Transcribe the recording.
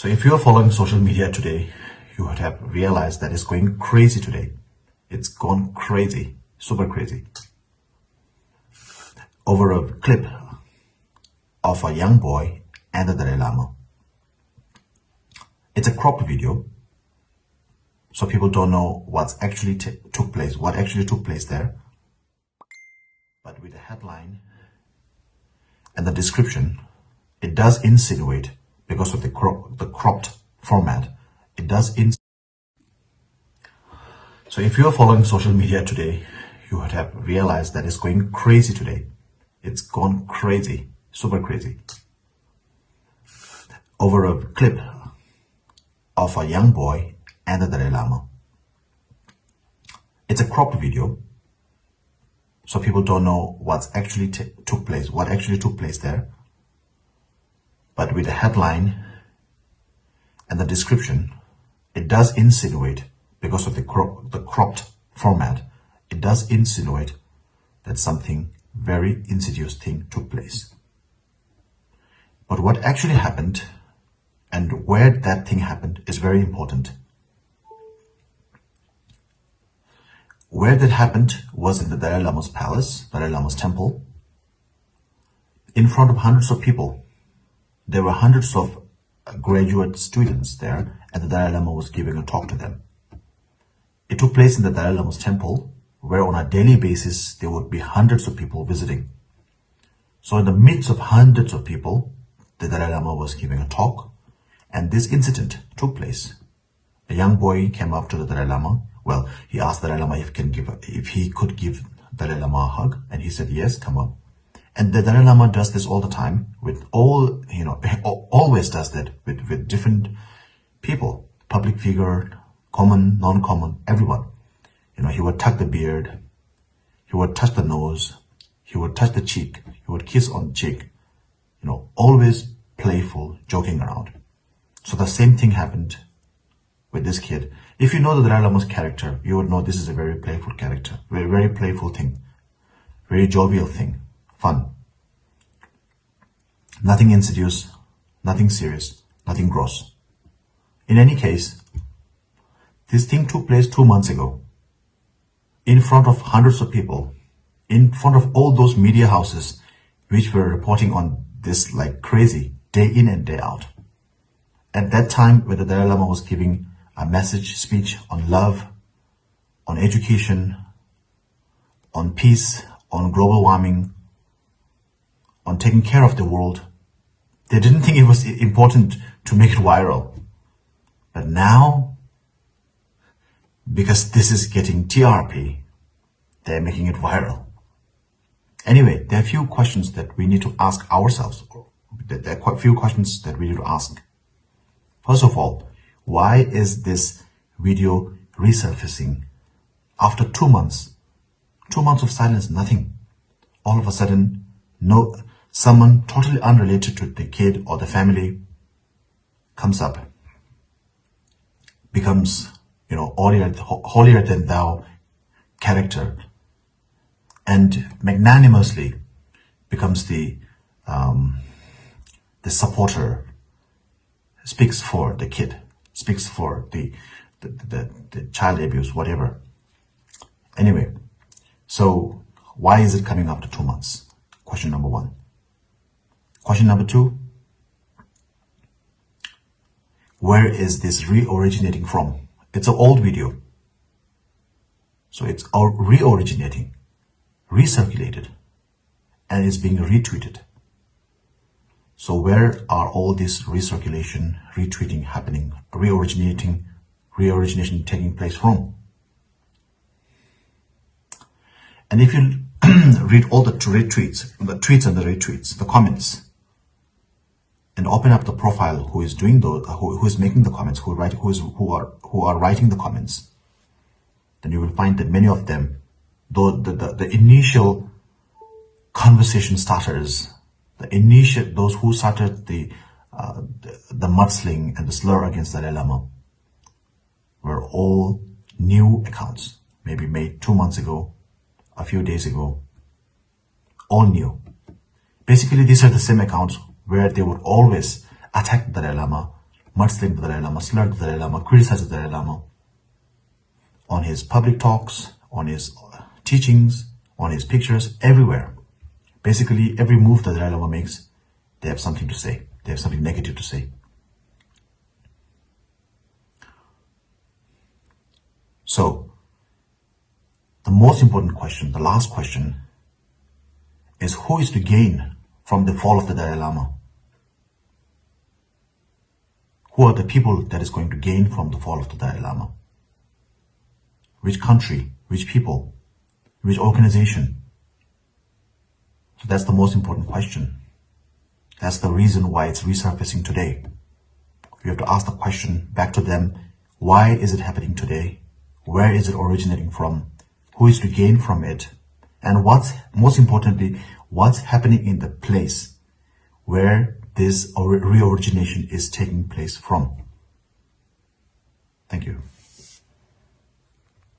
So if you're following social media today, you would have realized that it's going crazy today. It's gone crazy, super crazy. Over a clip of a young boy and the Dalai Lama. It's a cropped video, so people don't know what actually took place there. But with the headline and the description, it does insinuate, because of the cropped format, it does So if you're following social media today, you would have realized that it's going crazy today. It's gone crazy, super crazy. Over a clip of a young boy and the Dalai Lama. It's a cropped video, so people don't know what actually took place there. But with the headline and the description, it does insinuate, because of the cropped format, it does insinuate that something very insidious thing took place. But what actually happened and where that thing happened is very important. Where that happened was in the Dalai Lama's palace, Dalai Lama's temple, in front of hundreds of people. There were hundreds of graduate students there, and the Dalai Lama was giving a talk to them. It took place in the Dalai Lama's temple, where on a daily basis there would be hundreds of people visiting. So in the midst of hundreds of people, the Dalai Lama was giving a talk, and this incident took place. A young boy came up to the Dalai Lama. Well, he asked the Dalai Lama if he could give Dalai Lama a hug, and he said yes, come on. And the Dalai Lama does this all the time with always does that with different people, public figure, common, non-common, everyone. He would tuck the beard, he would touch the nose, he would touch the cheek, he would kiss on the cheek, always playful, joking around. So the same thing happened with this kid. If you know the Dalai Lama's character, you would know this is a very playful character, very playful thing, very jovial thing, fun. Nothing insidious, nothing serious, nothing gross. In any case, this thing took place 2 months ago, in front of hundreds of people, in front of all those media houses which were reporting on this like crazy, day in and day out. At that time, when the Dalai Lama was giving a speech on love, on education, on peace, on global warming, on taking care of the world, they didn't think it was important to make it viral. But now, because this is getting TRP, they're making it viral. Anyway, there are a few questions that we need to ask ourselves. There are quite a few questions that we need to ask. First of all, why is this video resurfacing after 2 months? 2 months of silence, nothing. All of a sudden, someone totally unrelated to the kid or the family comes up, becomes, holier than thou character, and magnanimously becomes the supporter, speaks for the kid, speaks for the child abuse, whatever. Anyway, so why is it coming after 2 months? Question number one. Question number two, where is this re-originating from? It's an old video. So it's re-originating, recirculated, and it's being retweeted. So where are all this recirculation, retweeting happening, re-origination taking place from? And if you read all the tweets and the retweets, the comments, and open up the profile who is doing those, who is making the comments, who are writing the comments, then you will find that many of them, though the initial conversation starters, those who started the mudsling and the slur against the Dalai Lama, were all new accounts, maybe made 2 months ago, a few days ago, all new. Basically, these are the same accounts where they would always attack the Dalai Lama mudslinging the Dalai Lama, slurred the Dalai Lama, criticized the Dalai Lama on his public talks, on his teachings, on his pictures, everywhere. Basically, every move that the Dalai Lama makes, they have something to say. They have something negative to say. So, the most important question, the last question, is who is to gain from the fall of the Dalai Lama? Who are the people that is going to gain from the fall of the Dalai Lama? Which country? Which people? Which organization? So that's the most important question. That's the reason why it's resurfacing today. We have to ask the question back to them, why is it happening today? Where is it originating from? Who is to gain from it? And what's, most importantly, what's happening in the place where this re-origination is taking place from? Thank you.